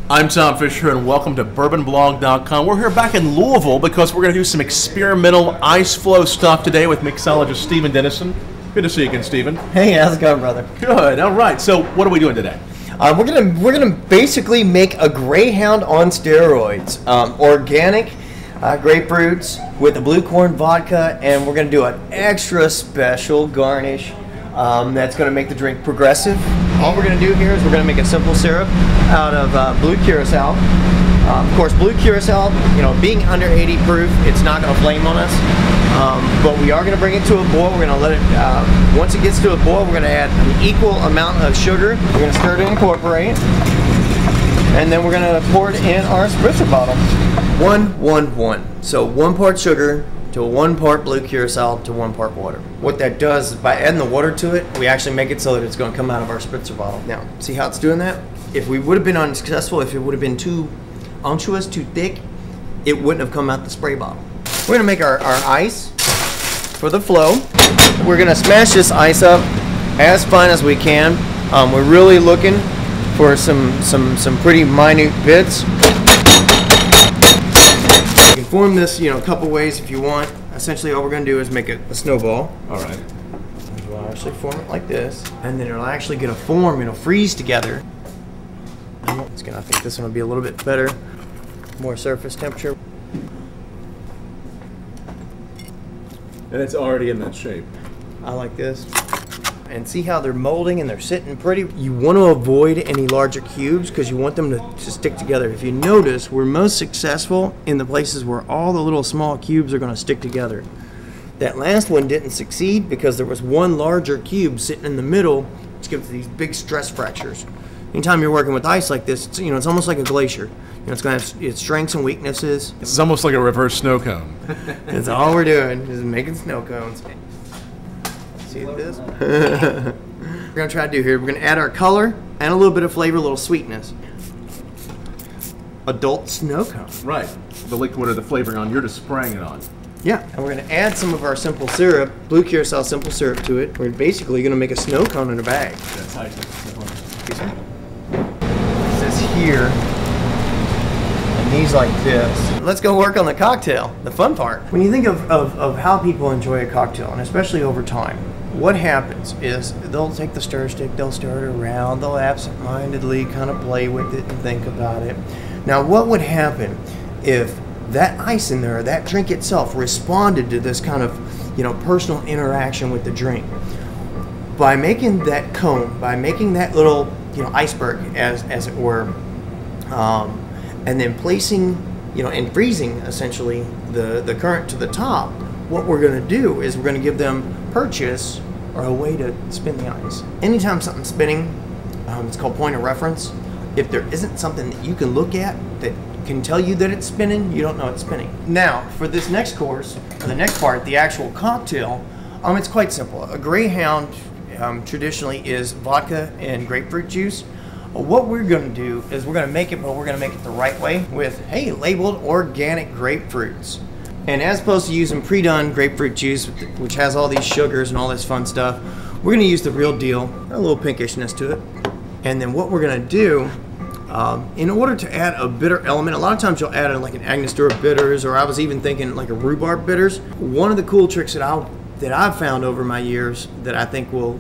I'm Tom Fischer, and welcome to bourbonblog.com. We're here back in Louisville because we're going to do some experimental ice flow stuff today with mixologist Stephen Dennison. Good to see you again, Stephen. Hey, how's it going, brother? Good. All right. So, what are we doing today? We're gonna basically make a Greyhound on steroids. Organic grapefruits with the Blue Corn Vodka, and we're gonna do an extra special garnish that's gonna make the drink progressive. All we're gonna do here is we're gonna make a simple syrup out of blue curacao. Of course, blue curacao, you know, being under 80 proof, it's not gonna flame on us. But we are gonna bring it to a boil. We're gonna let it, once it gets to a boil, we're gonna add an equal amount of sugar. We're gonna stir it and incorporate. And then we're gonna pour it in our Spritzer bottle. 1-1-1. So 1 part sugar to 1 part blue curacao to 1 part water. What that does is by adding the water to it, we actually make it so that it's gonna come out of our Spritzer bottle. Now, see how it's doing that? If we would have been unsuccessful, if it would have been too unctuous, too thick, it wouldn't have come out the spray bottle. We're gonna make our ice for the flow. We're gonna smash this ice up as fine as we can. We're really looking for some pretty minute bits. You can form this, you know, a couple ways if you want. Essentially, all we're gonna do is make a snowball. All right. We'll actually form it like this, and then it'll actually get a form. It'll freeze together. I think this one will be a little bit better, more surface temperature. And it's already in that shape. I like this. And see how they're molding and they're sitting pretty? You want to avoid any larger cubes because you want them to stick together. If you notice, we're most successful in the places where all the little small cubes are going to stick together. That last one didn't succeed because there was one larger cube sitting in the middle, which gives these big stress fractures. Anytime you're working with ice like this, it's, you know, it's almost like a glacier. You know, it's going to have its strengths and weaknesses. It's almost like a reverse snow cone. That's all we're doing, is making snow cones. See this? We're going to try to do here, we're going to add our color and a little bit of flavor, a little sweetness. Adult snow cone. Right. The liquid or the flavoring on, you're just spraying it on. Yeah, and we're going to add some of our simple syrup, blue curacao simple syrup to it. We're basically going to make a snow cone in a bag. That's how This here, and these like this. Let's go work on the cocktail, the fun part. When you think of how people enjoy a cocktail, and especially over time, what happens is they'll take the stir stick, they'll stir it around, they'll absent-mindedly kind of play with it and think about it. Now, what would happen if that ice in there, that drink itself, responded to this kind of, you know, personal interaction with the drink? By making that cone, by making that little, you know, iceberg, as it were, and then placing, you know, and freezing essentially the current to the top, what we're going to do is we're going to give them purchase or a way to spin the ice. Anytime something's spinning, it's called point of reference. If there isn't something that you can look at that can tell you that it's spinning, you don't know it's spinning. Now, for this next course, or the next part, the actual cocktail, it's quite simple. A Greyhound traditionally is vodka and grapefruit juice. What we're going to do is we're going to make it, but we're going to make it the right way with, hey, labeled organic grapefruits. And as opposed to using pre-done grapefruit juice, which has all these sugars and all this fun stuff, we're going to use the real deal, a little pinkishness to it. And then what we're going to do, in order to add a bitter element, a lot of times you'll add in like an Angostura bitters, or I was even thinking like a rhubarb bitters. One of the cool tricks that I've found over my years that I think will,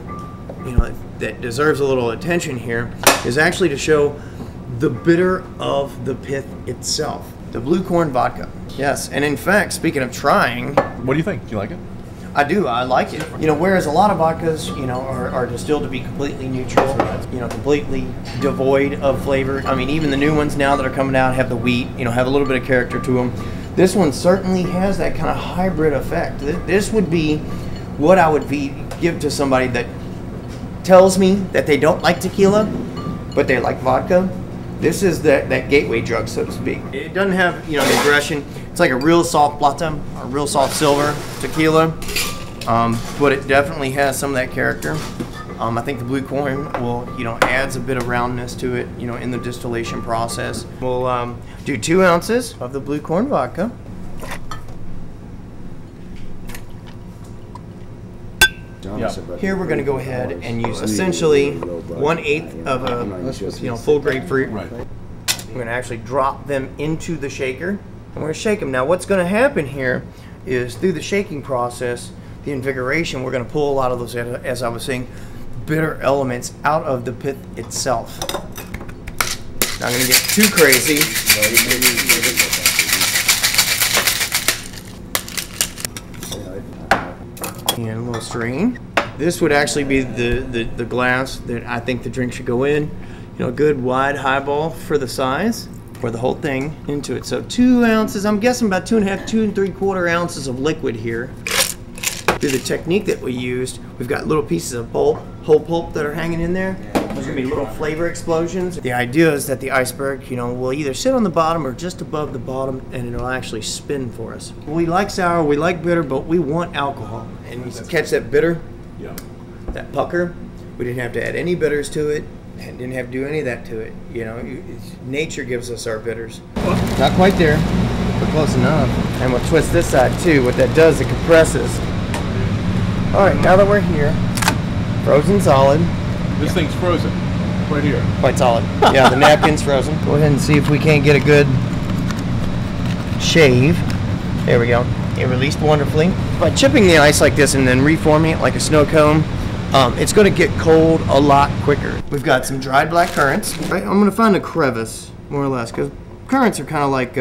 you know, that deserves a little attention here is actually to show the bitter of the pith itself. The Blue Corn Vodka. Yes, and in fact, speaking of trying... What do you think? Do you like it? I do, I like it. You know, whereas a lot of vodkas, you know, are distilled to be completely neutral, you know, completely devoid of flavor. I mean, even the new ones now that are coming out have the wheat, you know, have a little bit of character to them. This one certainly has that kind of hybrid effect. This would be what I would give to somebody that tells me that they don't like tequila, but they like vodka. This is that gateway drug, so to speak. It doesn't have, you know, the aggression. It's like a real soft plata, or real soft silver tequila, but it definitely has some of that character. I think the Blue Corn will, you know, adds a bit of roundness to it, you know, in the distillation process. We'll do 2 ounces of the Blue Corn Vodka. Yep. Here we're going to go ahead and use essentially 1/8 of a full grapefruit. Right. going to actually drop them into the shaker, and we're going to shake them. Now what's going to happen here is through the shaking process, the invigoration, we're going to pull a lot of those, as I was saying, bitter elements out of the pith itself. Not going to get too crazy. And a little strain. This would actually be the glass that I think the drink should go in. You know, a good wide highball for the size. Pour the whole thing into it. So 2 ounces, I'm guessing about 2.5, 2 3/4 ounces of liquid here. Through the technique that we used, we've got little pieces of pulp, whole pulp that are hanging in there. There's gonna be little flavor explosions. The idea is that the iceberg, you know, will either sit on the bottom or just above the bottom, and it'll actually spin for us. We like sour, we like bitter, but we want alcohol. And you catch that bitter, that pucker. We didn't have to add any bitters to it, and didn't have to do any of that to it. You know, nature gives us our bitters. Not quite there, but close enough. And we'll twist this side too. What that does, it compresses. All right, now that we're here, frozen solid. This thing's frozen, right here. Quite solid. Yeah, the napkin's frozen. Go ahead and see if we can't get a good shave. There we go. It released wonderfully. By chipping the ice like this and then reforming it like a snow cone, it's going to get cold a lot quicker. We've got some dried black currants. Right, I'm going to find a crevice, more or less, because currants are kind of like,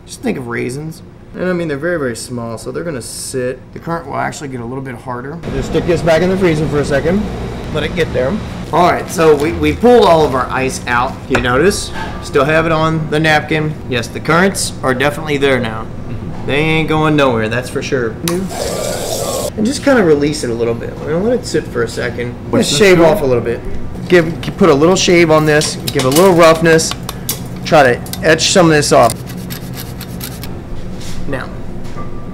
just think of raisins. And I mean, they're very, very small, so they're going to sit. The currant will actually get a little bit harder. We'll just stick this back in the freezer for a second. Let it get there. All right, so we pulled all of our ice out. You notice? Still have it on the napkin. Yes, the currants are definitely there now. They ain't going nowhere, that's for sure. And just kind of release it a little bit. We're gonna let it sit for a second. Just shave off a little bit. Put a little shave on this, give a little roughness. Try to etch some of this off. Now,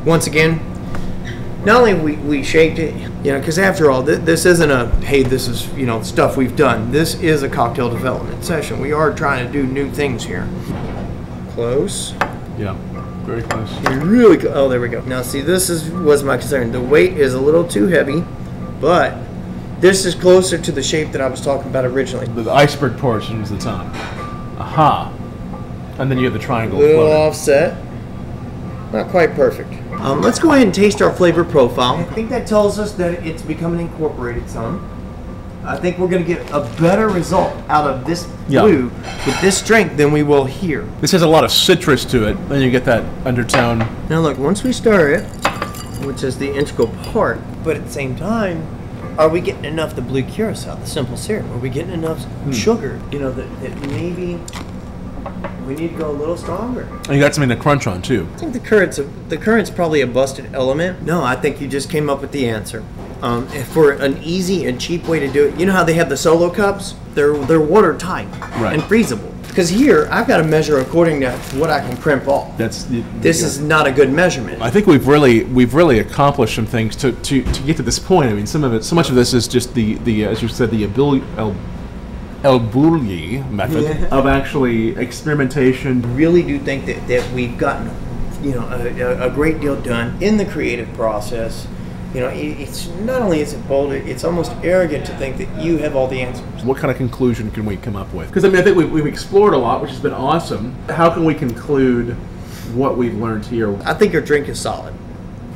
once again, not only we shaped it, you know, because after all, this isn't a, hey, this is, you know, stuff we've done. This is a cocktail development session. We are trying to do new things here. Close. Yeah, very close. Really, oh, there we go. Now, see, this was my concern. The weight is a little too heavy, but this is closer to the shape that I was talking about originally. The iceberg portion is the top. Aha. And then you have the triangle. Little offset. Not quite perfect. Let's go ahead and taste our flavor profile. I think that tells us that it's becoming incorporated some. I think we're going to get a better result out of this blue with this strength than we will here. This has a lot of citrus to it. Then you get that undertone. Now look, once we stir it, which is the integral part, but at the same time, are we getting enough the blue curacao, the simple syrup? Are we getting enough sugar? You know, that maybe we need to go a little stronger. And you got something to crunch on too. I think the currant's probably a busted element. No, I think you just came up with the answer. For an easy and cheap way to do it, you know how they have the solo cups? They're watertight and freezable. Because here, I've got to measure according to what I can crimp off. This is not a good measurement. I think we've really accomplished some things to get to this point. I mean, so much of this is just the as you said, the elBulli method of actually experimentation. I really do think that we've gotten, you know, a great deal done in the creative process. You know, it's not only is it bold, it's almost arrogant to think that you have all the answers. What kind of conclusion can we come up with? Because I mean, I think we've explored a lot, which has been awesome. How can we conclude what we've learned here? I think your drink is solid.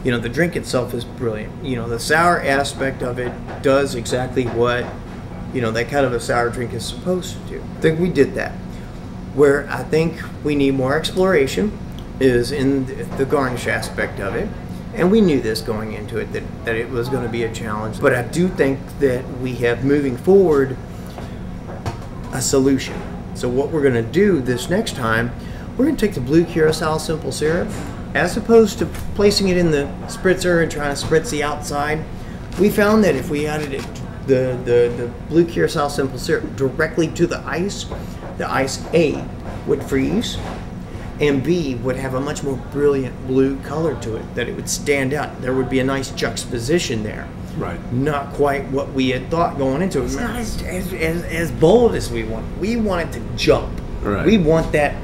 You know, the drink itself is brilliant. You know, the sour aspect of it does exactly what, you know, that kind of a sour drink is supposed to do. I think we did that. Where I think we need more exploration is in the garnish aspect of it. And we knew this going into it, that it was going to be a challenge. But I do think that we have, moving forward, a solution. So what we're going to do this next time, we're going to take the blue curacao simple syrup, as opposed to placing it in the spritzer and trying to spritz the outside. We found that if we added it, the blue curacao simple syrup directly to the ice A would freeze, and B would have a much more brilliant blue color to it, that it would stand out. There would be a nice juxtaposition there. Right. Not quite what we had thought going into it. It's not as bold as we want. We want it to jump. Right. We want that,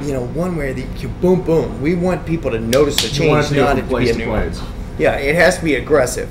you know, one where the boom boom. We want people to notice the change, not it to be a nuance. Yeah, it has to be aggressive.